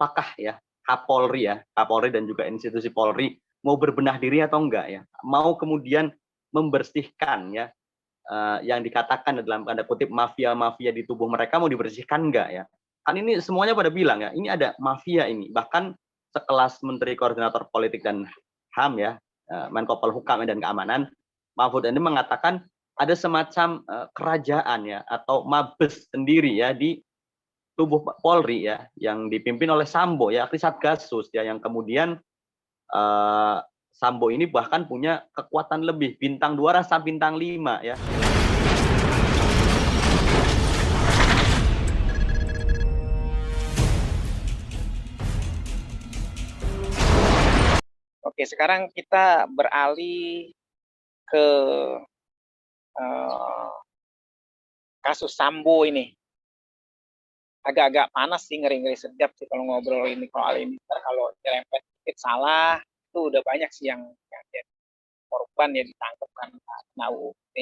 apakah ya Kapolri dan juga institusi Polri mau berbenah diri atau enggak ya, mau kemudian membersihkan ya yang dikatakan dalam tanda kutip mafia-mafia di tubuh mereka mau dibersihkan enggak ya? Kan ini semuanya pada bilang ya, ini ada mafia ini. Bahkan sekelas Menteri Koordinator Politik dan HAM ya, Menko Polhukam dan Keamanan, Mahfud MD mengatakan ada semacam kerajaan ya atau mabes sendiri ya di tubuh Polri ya yang dipimpin oleh Sambo ya, Satgasus ya yang kemudian Sambo ini bahkan punya kekuatan lebih bintang 2 rasa bintang 5 ya. Oke, sekarang kita beralih ke kasus Sambo ini. Agak-agak panas sih, ngeri-ngeri sedap sih kalau ngobrol ini soal ini. Kalau nyerempet sedikit salah, itu udah banyak sih yang korban ya ditangkap kan kena UUD.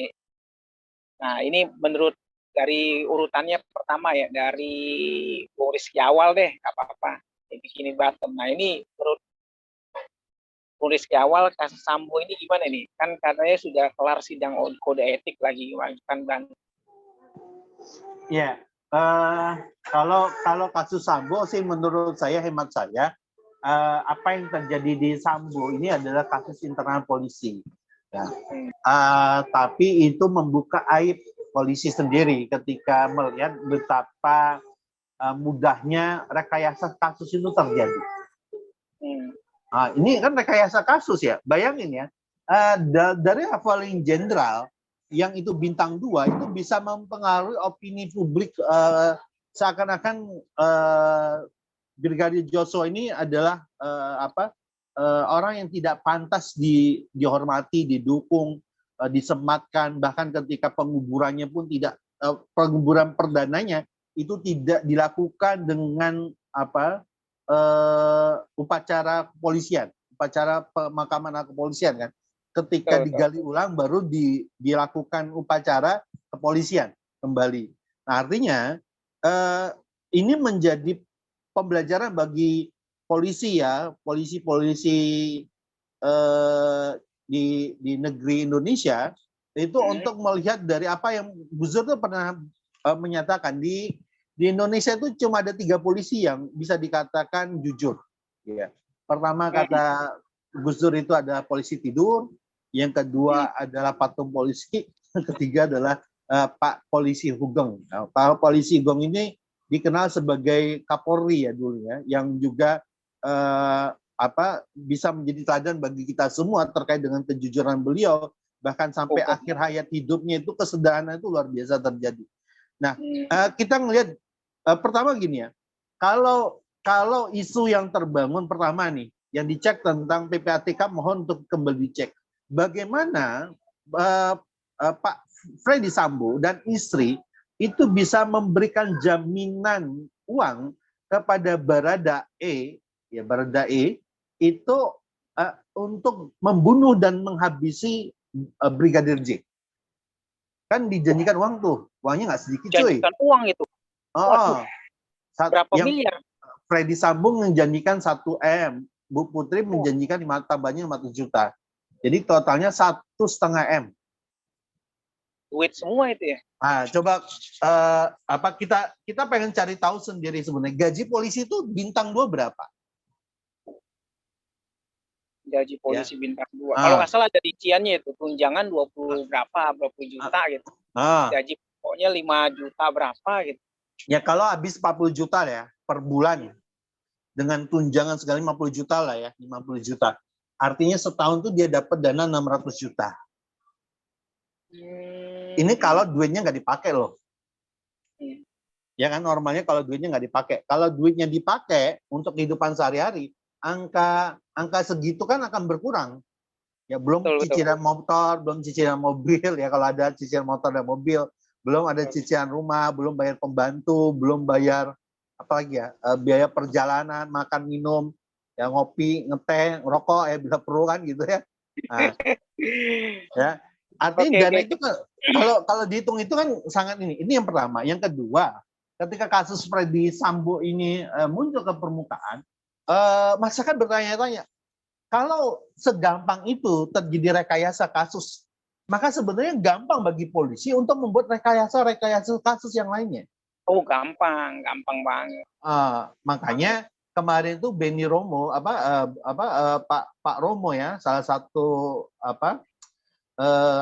Nah, ini menurut dari urutannya pertama ya, dari Bung Rizky awal deh, nggak apa-apa. Ini begini bottom. Nah, ini menurut Bung Rizky awal kasus Sambo ini gimana nih? Kan katanya sudah kelar sidang kode etik lagi, kan Bang? Ya, kalau kasus Sambo sih menurut saya, hemat saya, apa yang terjadi di Sambo ini adalah kasus internal polisi. Ya. Tapi itu membuka aib polisi sendiri ketika melihat betapa mudahnya rekayasa kasus itu terjadi. Nah, ini kan rekayasa kasus ya, bayangin ya, dari leveling jenderal yang itu bintang 2 itu bisa mempengaruhi opini publik seakan-akan Brigadir Joshua ini adalah orang yang tidak pantas dihormati, didukung, disematkan, bahkan ketika penguburannya pun tidak, penguburan perdananya itu tidak dilakukan dengan upacara kepolisian, upacara pemakaman kepolisian kan. Ketika digali ulang baru dilakukan upacara kepolisian kembali. Nah, artinya ini menjadi pembelajaran bagi polisi ya, polisi-polisi di negeri Indonesia itu untuk melihat dari apa yang Gus Dur itu pernah menyatakan di Indonesia itu cuma ada 3 polisi yang bisa dikatakan jujur. Ya. Pertama kata Gus Dur itu ada polisi tidur, yang kedua adalah patung polisi, yang ketiga adalah Pak Polisi Hugeng. Nah, Pak Polisi Hugeng ini dikenal sebagai Kapolri ya dulu ya, yang juga bisa menjadi teladan bagi kita semua terkait dengan kejujuran beliau, bahkan sampai akhir hayat hidupnya itu kesederhanaan itu luar biasa terjadi. Nah, kita ngelihat pertama gini ya, kalau isu yang terbangun pertama nih, yang dicek tentang PPATK, mohon untuk kembali dicek. Bagaimana Pak Freddy Sambo dan istri itu bisa memberikan jaminan uang kepada Barada E itu untuk membunuh dan menghabisi Brigadir J. Kan dijanjikan uang tuh, uangnya nggak sedikit cuy. Janjikan uang itu. Berapa miliar? Freddy Sambo menjanjikan 1 M, Bu Putri menjanjikan tambahnya 500 juta. Jadi totalnya 1,5 M. Duit semua itu ya. Nah, coba kita pengen cari tahu sendiri sebenarnya gaji polisi itu bintang 2 berapa? Gaji polisi bintang 2. Kalau nggak salah ada rinciannya itu, tunjangan 20 juta gitu. Gaji pokoknya 5 juta berapa gitu. Ya kalau habis 40 juta ya per bulan. Dengan tunjangan segala 50 juta lah ya, 50 juta. Artinya setahun tuh dia dapat dana 600 juta. Ini kalau duitnya nggak dipakai loh. Ya kan normalnya kalau duitnya nggak dipakai. Kalau duitnya dipakai untuk kehidupan sehari-hari, angka segitu kan akan berkurang. Ya belum cicilan motor, belum cicilan mobil ya, kalau ada cicilan motor dan mobil, belum ada cicilan rumah, belum bayar pembantu, belum bayar apalagi ya, biaya perjalanan, makan minum, ya ngopi, ngeteh, ngerokok ya bila perlu kan gitu ya. Nah, ya artinya dana itu kalau dihitung itu kan sangat ini yang pertama. Yang kedua, ketika kasus Freddy Sambo ini muncul ke permukaan, masyarakat bertanya-tanya, kalau segampang itu terjadi rekayasa kasus, maka sebenarnya gampang bagi polisi untuk membuat rekayasa kasus yang lainnya. Oh, gampang banget. Makanya kemarin itu Beni Romo, Pak Romo ya, salah satu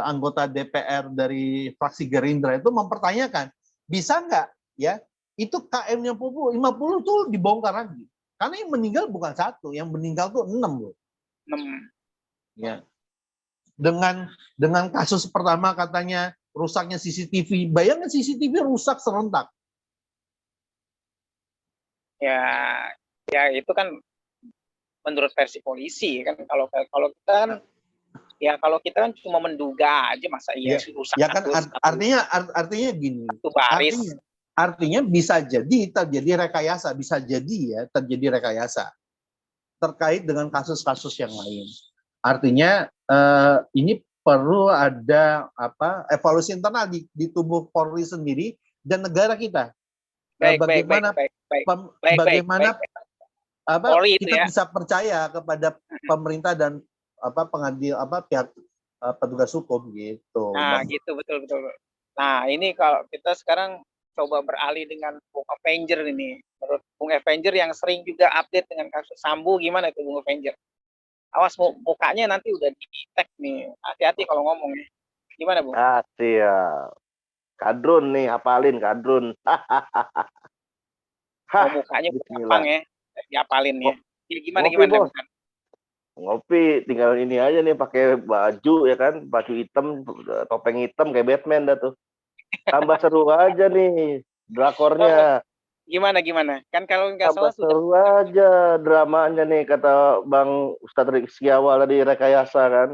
anggota DPR dari fraksi Gerindra itu mempertanyakan, bisa nggak ya itu KM-nya 50 tuh dibongkar lagi? Karena yang meninggal bukan 1, yang meninggal tuh 6 loh. 6. Ya. Dengan kasus pertama katanya rusaknya CCTV, bayangkan CCTV rusak serentak. Ya itu kan menurut versi polisi kan. Kalau kita kan kalau kita kan cuma menduga aja, masa rusak. Ya kan artinya gini. Artinya bisa jadi terjadi rekayasa, terjadi rekayasa terkait dengan kasus-kasus yang lain. Artinya ini perlu ada evaluasi internal di tubuh Polri sendiri dan negara kita. Bagaimana kita bisa percaya kepada pemerintah dan pihak petugas hukum gitu. Nah, gitu betul. Nah, ini kalau kita sekarang coba beralih dengan Bung Avenger ini. Menurut Bung Avenger yang sering juga update dengan kasus Sambo, gimana itu Bung Avenger? Awas mukanya nanti udah di-tag nih. Hati-hati kalau ngomong ya. Gimana, Bung? Siap. Kadrun nih, hafalin Kadrun. Mukanya gampang ya. Diapalin ya. Gimana? Ngopi, tinggal ini aja nih, pakai baju ya kan, baju hitam, topeng hitam kayak Batman dah tuh. Tambah seru aja nih drakornya. Gimana? Kan kalau nggak salah seru aja dramanya nih, kata Bang Ustadz Rizky awal tadi, rekayasa kan.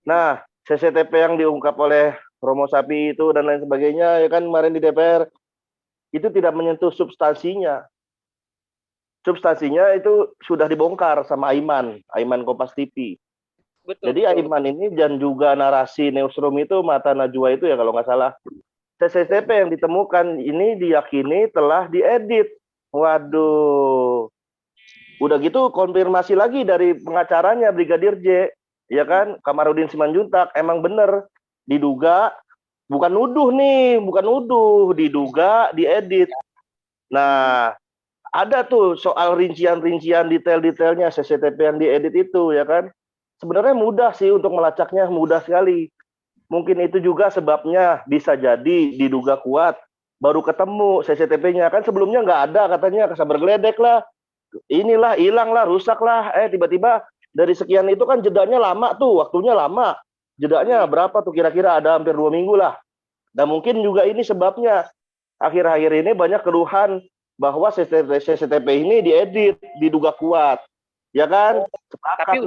Nah, CCTV yang diungkap oleh Romo Sapi itu dan lain sebagainya ya kan kemarin di DPR itu tidak menyentuh substansinya. Substansinya itu sudah dibongkar sama Aiman Kompas TV. Jadi Aiman ini dan juga narasi newsroom itu, Mata Najwa itu ya kalau nggak salah, CCTV yang ditemukan ini diyakini telah diedit. Waduh. Udah gitu konfirmasi lagi dari pengacaranya Brigadir J, ya kan, Kamarudin Simanjuntak, emang bener diduga, bukan nuduh, diduga diedit. Nah, ada tuh soal rincian-rincian detail-detailnya CCTV yang diedit itu ya kan. Sebenarnya mudah sih untuk melacaknya, mudah sekali. Mungkin itu juga sebabnya bisa jadi diduga kuat baru ketemu CCTV-nya kan, sebelumnya nggak ada katanya, kesabar geledek lah, inilah hilang lah, rusak lah, tiba-tiba dari sekian itu kan jedanya lama tuh, waktunya lama, jedanya berapa tuh kira-kira, ada hampir 2 minggu lah. Dan mungkin juga ini sebabnya akhir-akhir ini banyak keluhan bahwa CCTV ini diedit, diduga kuat, ya kan? Tapi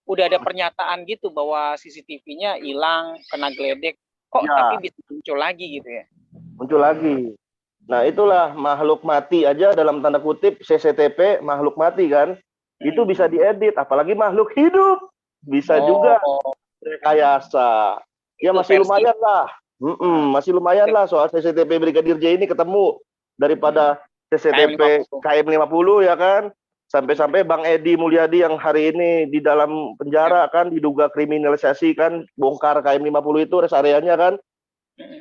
udah ada pernyataan gitu bahwa CCTV-nya hilang, kena geledek, kok ya, tapi bisa muncul lagi gitu ya? Muncul lagi. Nah itulah makhluk mati aja dalam tanda kutip, CCTV makhluk mati kan, itu bisa diedit, apalagi makhluk hidup bisa juga rekayasa. Ya masih lumayan lah, masih lumayan lah soal CCTV Brigadir J ini ketemu daripada CCTV KM50 ya kan. Sampai-sampai Bang Edi Mulyadi yang hari ini di dalam penjara kan, diduga kriminalisasi kan, bongkar KM50 itu rest areanya kan.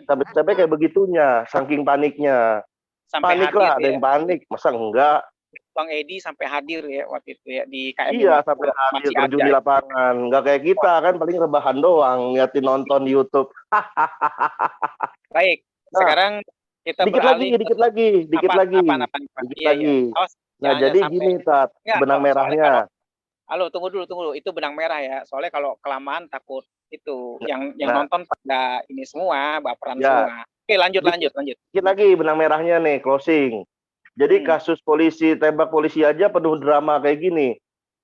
Sampai kayak begitunya, saking paniknya. Panik lah, ada yang panik, masa enggak? Bang Edi sampai hadir ya waktu itu ya di KM50. Iya, sampai hadir terjun di lapangan. Enggak kayak kita kan, paling rebahan doang, ngeliatin nonton di YouTube. Baik, sekarang kita beralih. Dikit lagi. Nah, jadi gini, Tat, benang merahnya. Halo, tunggu dulu. Itu benang merah ya. Soalnya kalau kelamaan takut itu yang nonton pada ini semua, baperan semua. Oke, lanjut. Dikit lagi benang merahnya nih, closing. Jadi kasus polisi, tembak polisi aja penuh drama kayak gini.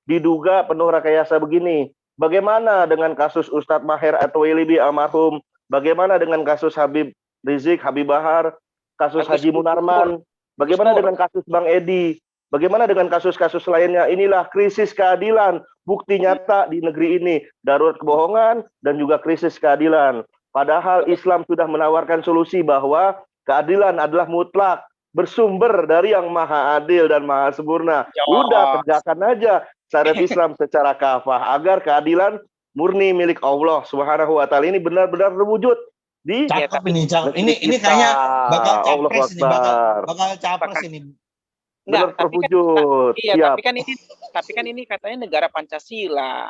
Diduga penuh rekayasa begini. Bagaimana dengan kasus Ustadz Maher atau Wilibi almarhum? Bagaimana dengan kasus Habib Rizik, Habib Bahar, kasus Haji Munarman? Bagaimana dengan kasus Bang Edi? Bagaimana dengan kasus-kasus lainnya? Inilah krisis keadilan, bukti nyata di negeri ini, darurat kebohongan dan juga krisis keadilan. Padahal Islam sudah menawarkan solusi bahwa keadilan adalah mutlak, bersumber dari yang maha adil dan maha sempurna. Udah tegakkan aja syariat Islam secara kafah agar keadilan murni milik Allah Subhanahu wa taala ini benar-benar terwujud di ini kayaknya bakal capres ini, bakal capres ini. Benar terwujud. Iya, tapi kan ini katanya negara Pancasila.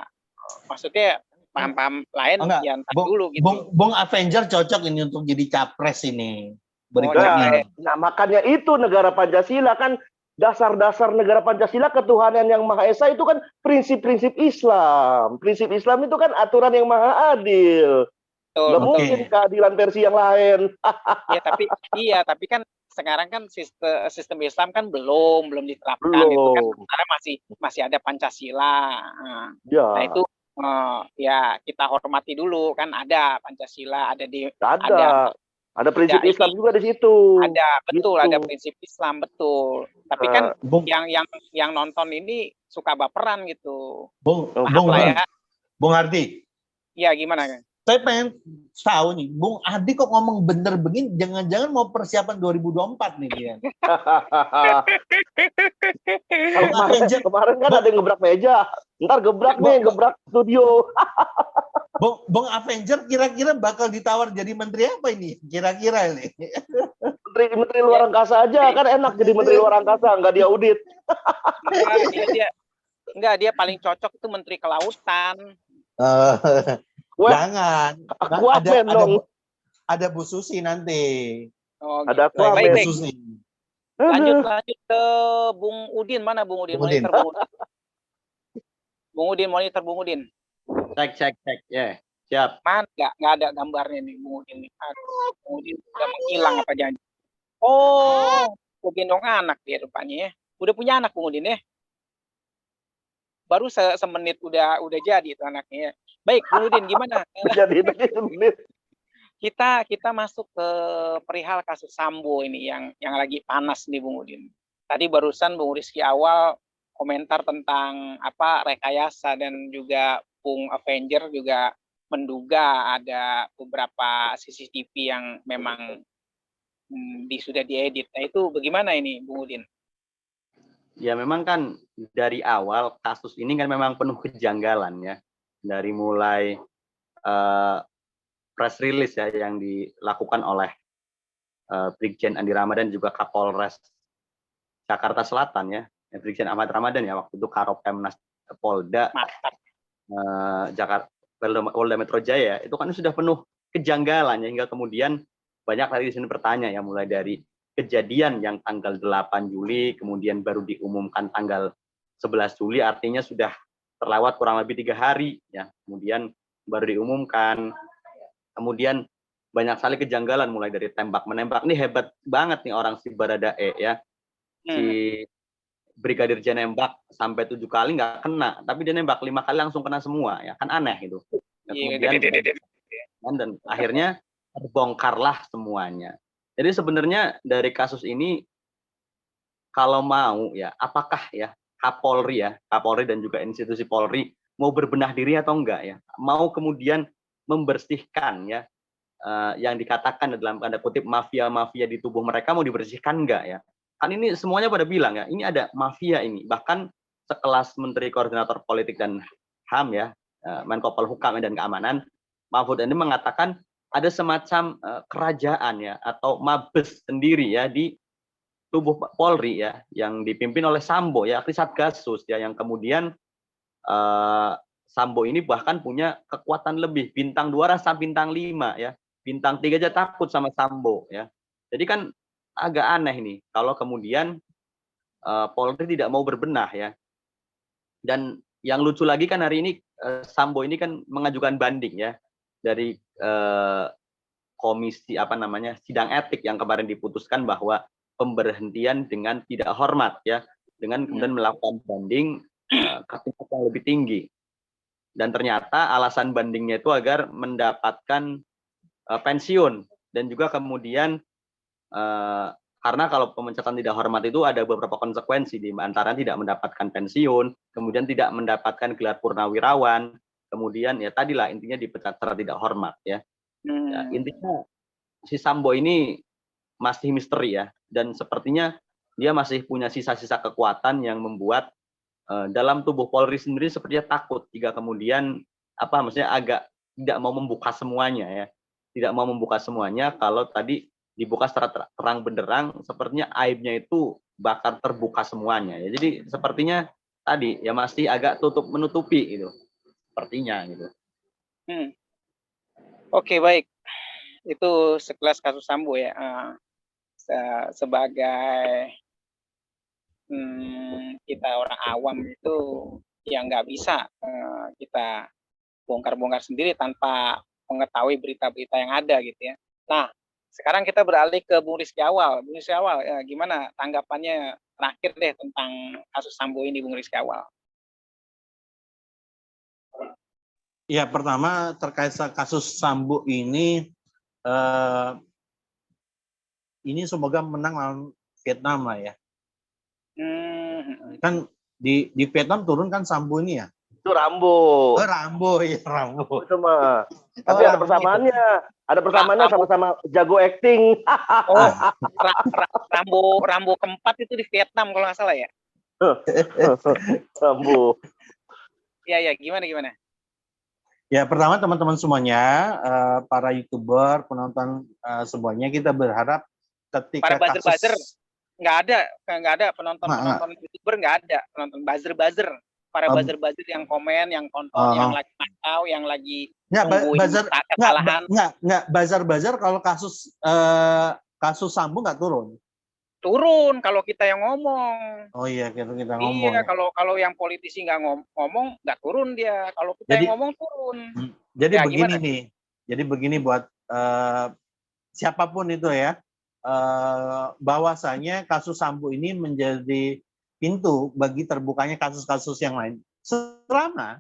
Maksudnya paham-paham lain ya ntar dulu gitu. Bung Avenger cocok ini untuk jadi capres ini. Berikutnya. Nah, makanya itu negara Pancasila kan dasar-dasar negara Pancasila ketuhanan yang Maha Esa itu kan prinsip-prinsip Islam. Prinsip Islam itu kan aturan yang maha adil. Nggak mungkin keadilan versi yang lain. tapi kan sekarang kan sistem Islam kan belum diterapkan itu kan sekarang masih ada Pancasila. Nah itu ya kita hormati dulu kan ada Pancasila, ada prinsip Islam juga di situ. Betul, ada prinsip Islam betul. Tapi kan yang nonton ini suka baperan gitu. Bung Ardi. Iya gimana kan? Saya pengen tahu nih, Bung Ardi kok ngomong bener begini, jangan-jangan mau persiapan 2024 nih dia. Kemarin kan ada yang gebrak meja, ntar gebrak studio. Bung Avenger kira-kira bakal ditawar jadi menteri apa ini? Kira-kira ini. Menteri luar angkasa aja, kan enak jadi menteri luar angkasa, nggak diaudit. Dia paling cocok itu menteri kelautan. Jangan. Ada Bu Susi nanti. Ada Bu Susi. Lanjut ke Bung Udin. Mana Bung Udin? Monitor Bung Udin. Cek ya. Siap. Mana nggak ada gambarnya nih Bung Udin nih. Bung Udin udah menghilang apa janji? Oh, gendong anak dia rupanya ya. Udah punya anak Bung Udin ya? Baru semenit udah jadi itu anaknya. Baik, Bung Udin gimana? Jadi semenit. Kita masuk ke perihal kasus Sambo ini yang lagi panas nih Bung Udin. Tadi barusan Bung Rizky awal komentar tentang rekayasa dan juga Bung Avenger juga menduga ada beberapa CCTV yang memang sudah diedit. Nah itu bagaimana ini Bung Udin? Ya memang kan dari awal kasus ini kan memang penuh kejanggalan ya. Dari mulai press release ya yang dilakukan oleh Brigjen Andi Ramadan juga Kapolres Jakarta Selatan ya, Brigjen Ahmad Ramadan ya waktu itu Karopemnas Polda Jakarta Polda Metro Jaya itu kan sudah penuh kejanggalan ya, hingga kemudian banyak tadi di sini bertanya ya, mulai dari kejadian yang tanggal 8 Juli kemudian baru diumumkan tanggal 11 Juli artinya sudah terlewat kurang lebih 3 hari ya, kemudian baru diumumkan. Kemudian banyak sekali kejanggalan mulai dari tembak menembak. Ini hebat banget nih orang si Baradae ya. Si Brigadir J nembak sampai 7 kali nggak kena, tapi dia nembak 5 kali langsung kena semua ya, kan aneh itu. Kemudian dan akhirnya terbongkarlah semuanya. Jadi sebenarnya dari kasus ini kalau mau ya, apakah ya Kapolri dan juga institusi Polri mau berbenah diri atau enggak ya, mau kemudian membersihkan ya yang dikatakan dalam tanda kutip mafia-mafia di tubuh mereka, mau dibersihkan enggak ya? Kan ini semuanya pada bilang ya, ini ada mafia ini. Bahkan sekelas Menteri Koordinator Politik dan HAM ya, Menko Polhukam dan Keamanan, Mahfud MD mengatakan ada semacam kerajaan ya atau mabes sendiri ya di tubuh Polri ya yang dipimpin oleh Sambo ya, Satgasus ya, yang kemudian Sambo ini bahkan punya kekuatan lebih, bintang 2 rasa bintang 5 ya. Bintang 3 aja takut sama Sambo ya. Jadi kan agak aneh nih kalau kemudian Polri tidak mau berbenah ya. Dan yang lucu lagi kan hari ini Sambo ini kan mengajukan banding ya dari komisi sidang etik yang kemarin diputuskan bahwa pemberhentian dengan tidak hormat ya, dengan kemudian melakukan banding ke tingkat yang lebih tinggi. Dan ternyata alasan bandingnya itu agar mendapatkan pensiun, dan juga kemudian karena kalau pemecatan tidak hormat itu ada beberapa konsekuensi, di antara tidak mendapatkan pensiun, kemudian tidak mendapatkan gelar purnawirawan, kemudian ya tadilah intinya dipecat secara tidak hormat ya. Ya intinya si Sambo ini masih misteri ya, dan sepertinya dia masih punya sisa-sisa kekuatan yang membuat dalam tubuh Polri sendiri sepertinya takut jika kemudian maksudnya agak tidak mau membuka semuanya ya, tidak mau membuka semuanya. Kalau tadi dibuka secara terang benderang, sepertinya aibnya itu bakal terbuka semuanya ya. Jadi sepertinya tadi ya masih agak menutupi gitu, sepertinya gitu. Oke, baik. Itu sekelas kasus Sambo ya. Sebagai kita orang awam itu yang nggak bisa kita bongkar-bongkar sendiri tanpa mengetahui berita-berita yang ada gitu ya. Nah, sekarang kita beralih ke Bung Rizky Awal. Bung Rizky Awal, gimana tanggapannya terakhir deh tentang kasus Sambo ini, Bung Rizky Awal? Ya, pertama terkait kasus Sambo ini semoga menang lawan Vietnam lah ya. Kan di Vietnam turun kan Sambo ini ya. Itu Rambo. Rambo ya, Rambo. Itu mah. Tapi ada persamaannya. Ada persamaannya, sama-sama jago acting. Rambo keempat itu di Vietnam kalau nggak salah ya. Rambo. Ya, gimana? Ya, pertama teman-teman semuanya, para YouTuber, penonton semuanya, kita berharap ketika para buzzer nggak ada penonton YouTuber, nggak ada penonton buzzer. Para buzzer yang komen, yang tonton, yang lagi pantau, yang lagi buzzer kalau kasus Sambo nggak turun. Turun kalau kita yang ngomong. Oh iya, kita ngomong. Iya, kalau yang politisi nggak ngomong nggak turun dia. Kalau kita yang ngomong turun. Jadi ya, begini nih. Jadi begini buat siapapun itu ya, bahwasanya kasus Sambo ini menjadi pintu bagi terbukanya kasus-kasus yang lain. Selama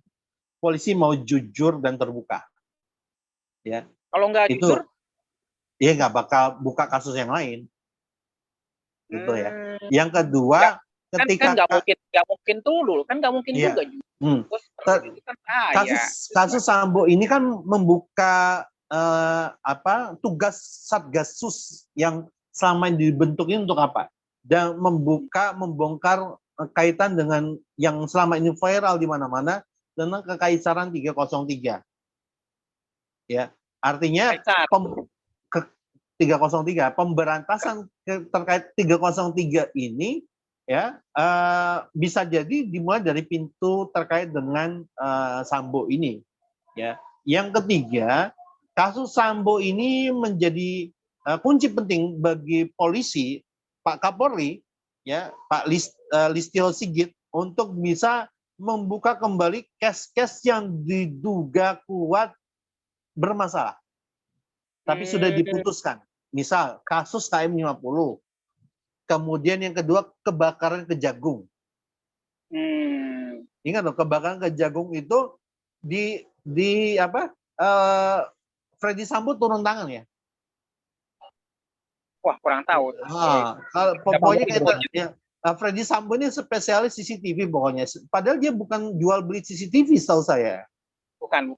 polisi mau jujur dan terbuka. Ya. Kalau nggak jujur, dia nggak bakal buka kasus yang lain. Gitu ya. Yang kedua, ketika nggak mungkin dulu, kan nggak mungkin juga. Kasus Sambo ini kan membuka tugas Satgasus yang selama ini dibentuk ini untuk apa? Dan membongkar kaitan dengan yang selama ini viral di mana-mana tentang kekaisaran 303. Ya, artinya 303 pemberantasan terkait 303 ini ya bisa jadi dimulai dari pintu terkait dengan Sambo ini. Ya, yang ketiga, kasus Sambo ini menjadi kunci penting bagi polisi, Pak Kapolri, ya Pak Listio Sigit, untuk bisa membuka kembali kes-kes yang diduga kuat bermasalah, tapi sudah diputuskan. Misal kasus KM50, kemudian yang kedua kebakaran Kejagung. Ingat loh, kebakaran Kejagung itu Freddy Sambo turun tangan ya. Wah, kurang tahu. Pokoknya Freddy Sambo ini spesialis CCTV pokoknya. Padahal dia bukan jual beli CCTV setahu saya. Bukan.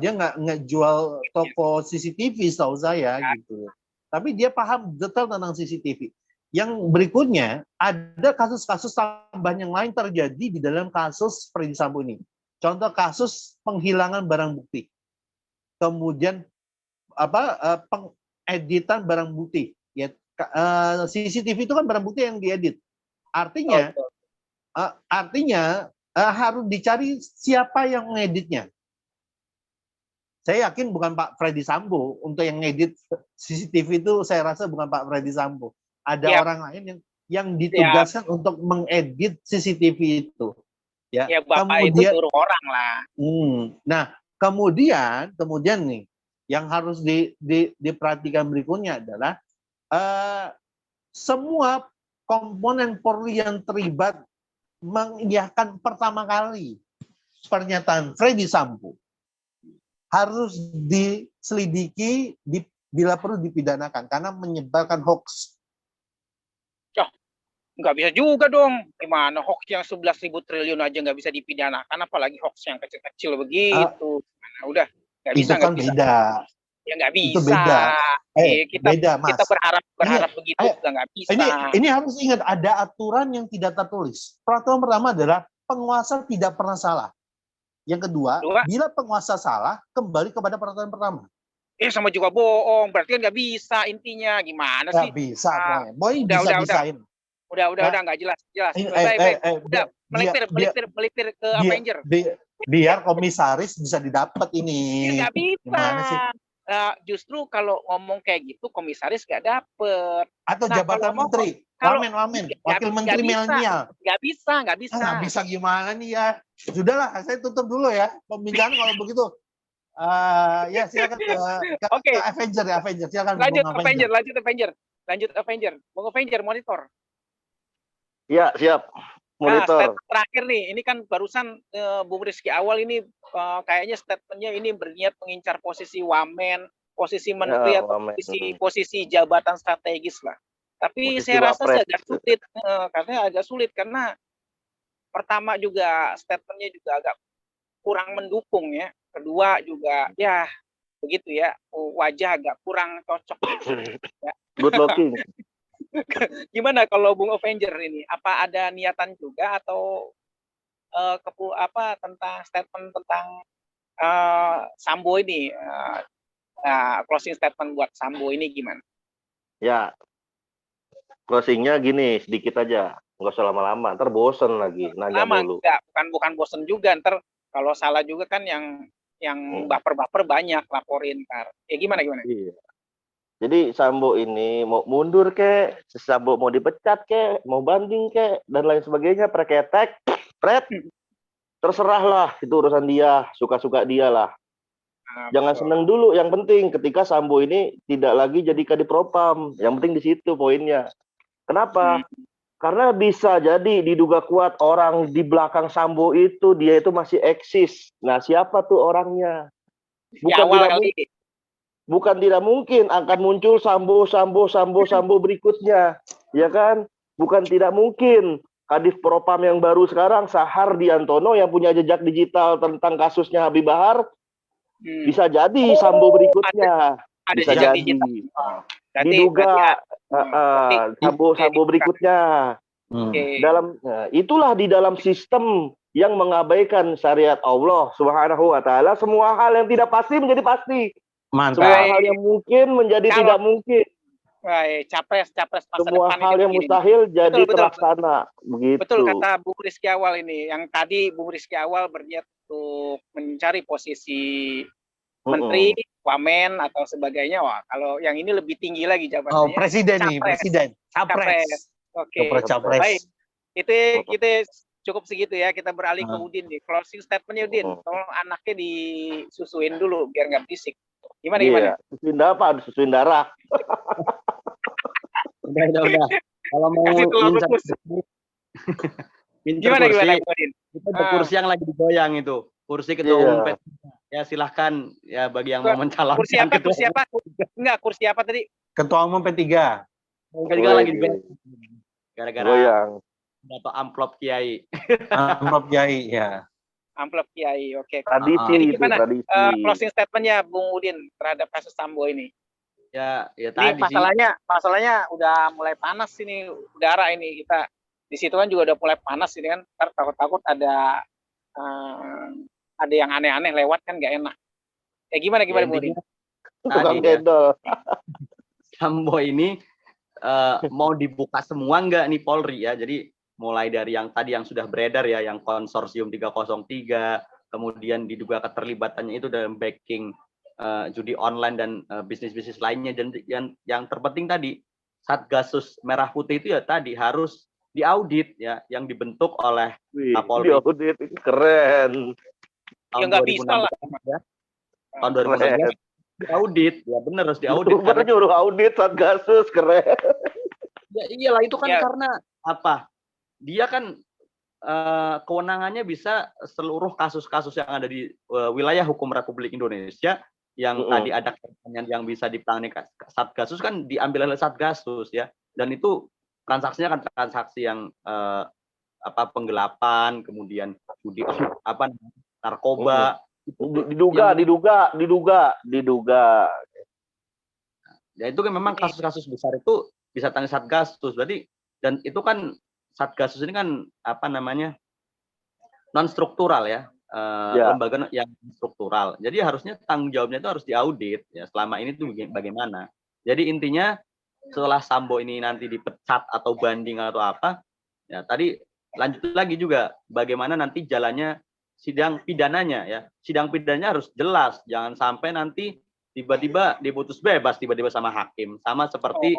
Dia nggak jual toko CCTV setahu saya gitu. Tapi dia paham detail tentang CCTV. Yang berikutnya, ada kasus-kasus tambahan yang lain terjadi di dalam kasus Freddy Sambo ini. Contoh kasus penghilangan barang bukti. Kemudian pengeditan barang bukti. Ya, CCTV itu kan barang bukti yang diedit. Artinya harus dicari siapa yang mengeditnya. Saya yakin bukan Pak Freddy Sambo. Untuk yang ngedit CCTV itu saya rasa bukan Pak Freddy Sambo. Ada orang lain yang ditugaskan untuk mengedit CCTV itu. Ya, Bapak kemudian, itu suruh orang lah. Nah, kemudian nih yang harus diperhatikan berikutnya adalah semua komponen Polri yang terlibat mengiyakan pertama kali pernyataan Freddy Sambo harus diselidiki, bila perlu dipidanakan karena menyebarkan hoax. Nggak bisa juga dong. Gimana hoax yang 11.000 triliun aja nggak bisa dipidanakan, apalagi hoax yang kecil-kecil begitu. Udah, nggak bisa. Itu kan beda. Ya nggak bisa. Itu beda. Beda, Mas. Kita berharap begitu juga nggak bisa. Ini harus ingat, ada aturan yang tidak tertulis. Peraturan pertama adalah penguasa tidak pernah salah. Yang kedua, bila penguasa salah, kembali kepada peraturan pertama. Sama juga bohong. Berarti kan nggak bisa intinya. Gimana sih? Nggak bisa. Boy bisa-bisain. Udah nggak jelas. Udah melipir ke Avenger. Biar komisaris bisa didapat ini. Nggak bisa. Gimana sih? Justru kalau ngomong kayak gitu komisaris nggak dapet. Atau jabatan menteri, wamen, wakil menteri milenial. Nggak bisa. Nggak bisa gimana nih ya? Sudahlah, saya tutup dulu ya pembicaraan kalau begitu. Ya silakan ke Avenger ya, Avenger. Silakan. Lanjut Avenger. Bung Avenger monitor. Ya, siap. Monitor. Terakhir nih, ini kan barusan Bung Rizky Awal ini kayaknya statementnya ini berniat mengincar posisi wamen, posisi menteri atau posisi jabatan strategis lah. Tapi posisi saya rasa sih agak sulit karena pertama juga statementnya juga agak kurang mendukung ya. Kedua juga ya begitu ya, wajah agak kurang cocok. Ya. Good looking. Gimana kalau Bung Avenger ini? Apa ada niatan juga atau tentang statement tentang Sambo ini? Closing statement buat Sambo ini gimana? Ya, closingnya gini sedikit aja, nggak usah lama-lama. Ntar bosen lagi nanya dulu. Bukan bosen juga. Ntar kalau salah juga kan yang baper-baper banyak laporin ntar. Gimana? Iya. Jadi Sambo ini mau mundur kek, Sambo mau dipecat kek, mau banding kek, dan lain sebagainya, preketek, terserah lah, itu urusan dia, suka-suka dia lah. Jangan seneng dulu, yang penting ketika Sambo ini tidak lagi jadi kadipropam, yang penting di situ poinnya. Kenapa? Karena bisa jadi diduga kuat orang di belakang Sambo itu, dia itu masih eksis. Nah, siapa tuh orangnya? Bukan tidak mungkin akan muncul Sambo berikutnya, ya kan? Bukan tidak mungkin Kadif Propam yang baru sekarang, Sahar Diantono yang punya jejak digital tentang kasusnya Habib Bahar, bisa jadi Sambo berikutnya. Bisa jadi. Diduga Sambo berikutnya. Itulah di dalam sistem yang mengabaikan syariat Allah Subhanahu wa taala, semua hal yang tidak pasti menjadi pasti. Mantap. Semua hal yang mungkin menjadi tidak mungkin. Capres masa semua depan hal yang mustahil jadi terlaksana. Begitu. Betul kata Bung Rizky Awal ini. Yang tadi Bung Rizky Awal berniat untuk mencari posisi menteri, wamen atau sebagainya. Wah, kalau yang ini lebih tinggi lagi jabatannya. Presiden. Capres. Oke. Capres. Baik. Itu cukup segitu ya. Kita beralih ke Udin nih. Closing statementnya Udin. Tolong anaknya disusuin dulu biar nggak berisik. Gimana? Susuin apa? Susuin darah. Udah. Kalau mau gimana? Itu ada kursi yang lagi digoyang itu. Kursi ketua umum P3. Ya silahkan ya bagi yang mau mencalonkan. Kursi apa? Enggak, kursi apa tadi? Ketua umum P3. P3 lagi digoyang. Gara-gara atau amplop Kiai. Amplop Kiai, ya. Amplop Kiai, oke. Tradisi Jadi itu, gimana tradisi. Closing statementnya Bung Udin terhadap kasus Sambo ini? Ya ini tadi masalahnya udah mulai panas ini udara ini, kita di situ kan juga udah mulai panas ini kan, takut ada yang aneh-aneh lewat kan nggak enak. Gimana Bung Udin? Tukang gendol. Sambo ini mau dibuka semua nggak nih Polri ya? Jadi mulai dari yang tadi yang sudah beredar ya, yang konsorsium 303, kemudian diduga keterlibatannya itu dalam backing judi online dan bisnis-bisnis lainnya, dan yang terpenting tadi Satgasus Merah Putih itu ya tadi harus diaudit ya, yang dibentuk oleh Kapolri. Diaudit keren. Tahun 2016 ya. Tahun 2016 diaudit, ya benar harus diaudit. Karena nyuruh audit Satgasus keren. Ya iyalah itu kan karena apa? Dia kan kewenangannya bisa seluruh kasus-kasus yang ada di wilayah hukum Republik Indonesia yang tadi ada yang bisa ditangani Satgasus kan diambil oleh Satgasus ya, dan itu transaksinya kan transaksi yang penggelapan, kemudian judi narkoba. Diduga. Ya itu kan memang kasus-kasus besar itu bisa tangani Satgasus. Berarti dan itu kan Satgasus ini kan apa namanya non struktural ya, lembaga yang struktural. Jadi harusnya tanggung jawabnya itu harus diaudit ya selama ini tuh bagaimana. Jadi intinya setelah Sambo ini nanti dipecat atau banding atau apa, ya tadi lanjut lagi juga bagaimana nanti jalannya sidang pidananya ya. Sidang pidananya harus jelas, jangan sampai nanti tiba-tiba diputus bebas tiba-tiba sama hakim, sama seperti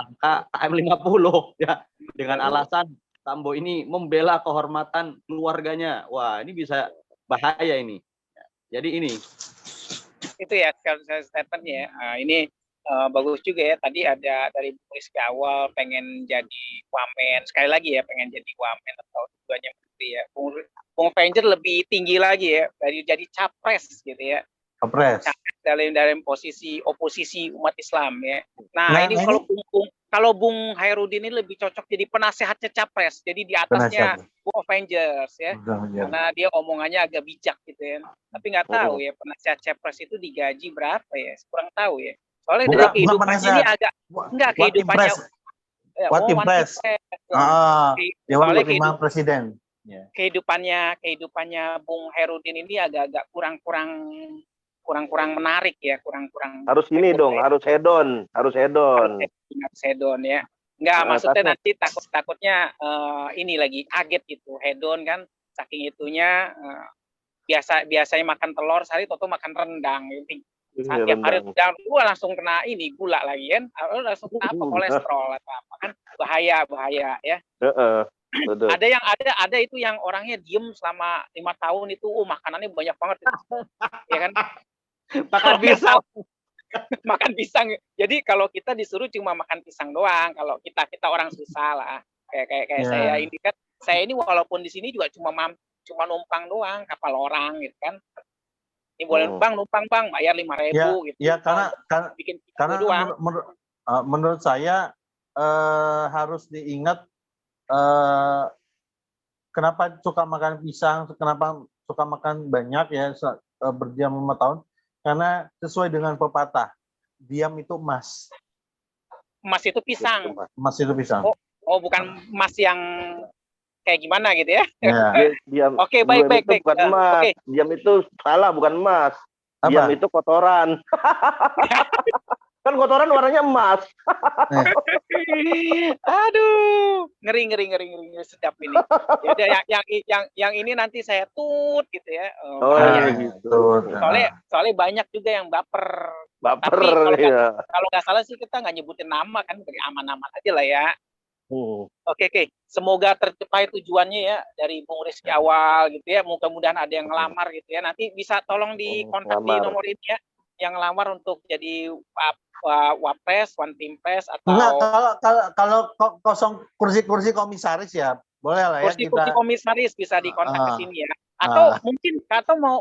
angka KM50 ya, dengan alasan Sambo ini membela kehormatan keluarganya. Wah, ini bisa bahaya ini. Jadi ini itu ya statementnya. Ini bagus juga ya. Tadi ada dari Rizky awal pengen jadi wamen, sekali lagi ya pengen jadi wamen atau tujuannya menteri ya. Bung Avenger lebih tinggi lagi ya, dari jadi capres gitu ya. Capres. Dalam posisi oposisi umat Islam ya. Nah ini kalau Bung Hairudin ini lebih cocok jadi penasehatnya capres, jadi di atasnya Bung Avengers ya. Karena dia omongannya agak bijak gitu ya. Tapi nggak tahu ya penasehat capres itu digaji berapa ya, kurang tahu ya. Soalnya dari kehidupan ini agak enggak kehidupannya. What impress? Dewan Pertimbangan Presiden. Kehidupannya Bung Hairudin ini agak-agak kurang menarik ya, kurang harus ini dong, harus hedon ya. Enggak, maksudnya nanti takutnya ini lagi kaget gitu, hedon kan saking itunya biasanya makan telur sehari toto makan rendang gitu. Setiap hari rendang gua langsung kena ini gula lagi kan, langsung apa kolesterol atau apa kan, bahaya ya. Betul. Ada itu yang orangnya diem selama 5 tahun itu makanannya banyak banget ya kan. Makan pisang. Jadi kalau kita disuruh cuma makan pisang doang, kalau kita orang susah lah. Kayak saya ini kan, saya ini walaupun di sini juga cuma numpang doang kapal orang gitu kan. Ini boleh numpang bang, bayar 5.000 gitu. Ya karena menurut saya harus diingat kenapa suka makan pisang, kenapa suka makan banyak ya berdiam 5 tahun. Karena sesuai dengan pepatah, diam itu emas. Emas itu pisang. Emas itu pisang. Oh bukan emas yang kayak gimana gitu ya? Oke, baik. Bukan emas. Okay. Diam itu salah, bukan emas. Diam itu kotoran. Kan kotoran warnanya emas. Aduh, ngeri sedap ini. Ya, yang ini nanti saya tut gitu ya. Gitu. Soalnya banyak juga yang baper. Tapi kalau nggak salah sih kita nggak nyebutin nama kan, beri aman-aman aja lah ya. Oke. Semoga tercapai tujuannya ya dari Bung Rizky awal gitu ya. Mudah-mudahan ada yang ngelamar gitu ya. Nanti bisa tolong dikontak di nomor ini ya. Yang ngelamar untuk jadi wapres, one team press atau kalau kosong kursi komisaris ya boleh lah ya. Kursi komisaris bisa dikontak ke sini ya. Atau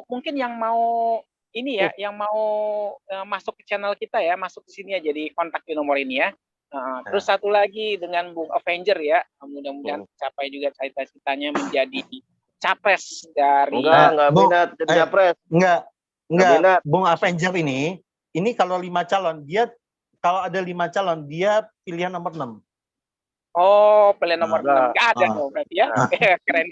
mungkin yang mau ini ya, yang mau masuk ke channel kita ya, masuk ke sini ya, jadi kontak di nomor ini ya. Terus satu lagi dengan Bung Avenger ya, mudah-mudahan capai juga cita-citanya menjadi capres dari. Enggak minat jadi capres. Enggak, Bung Avenger ini kalau 5 calon, kalau ada 5 calon, dia pilihan nomor 6. Oh, pilihan nomor 6. Enggak ada berarti ya. Keren.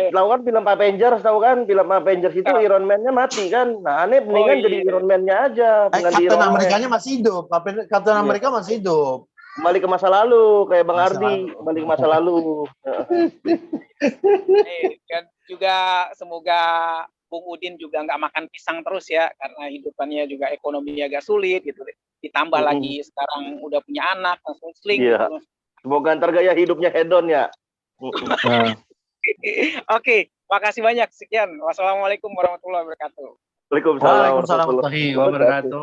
Tahu kan film Avengers, film Avengers itu Iron Man-nya mati kan. Nah, aneh mendingan jadi Iron Man-nya aja. Captain Amerika-nya masih hidup. Captain Amerika masih hidup. Kembali ke masa lalu, kayak Bang Ardi, kembali ke masa lalu. Dan juga semoga Bung Udin juga nggak makan pisang terus ya, karena hidupannya juga ekonominya agak sulit gitu. Ditambah lagi sekarang udah punya anak, langsung sling. Iya. Gitu. Semoga ntar gaya hidupnya hedon ya. Oke, makasih banyak. Sekian. Wassalamualaikum warahmatullahi wabarakatuh. Waalaikumsalam warahmatullahi wabarakatuh.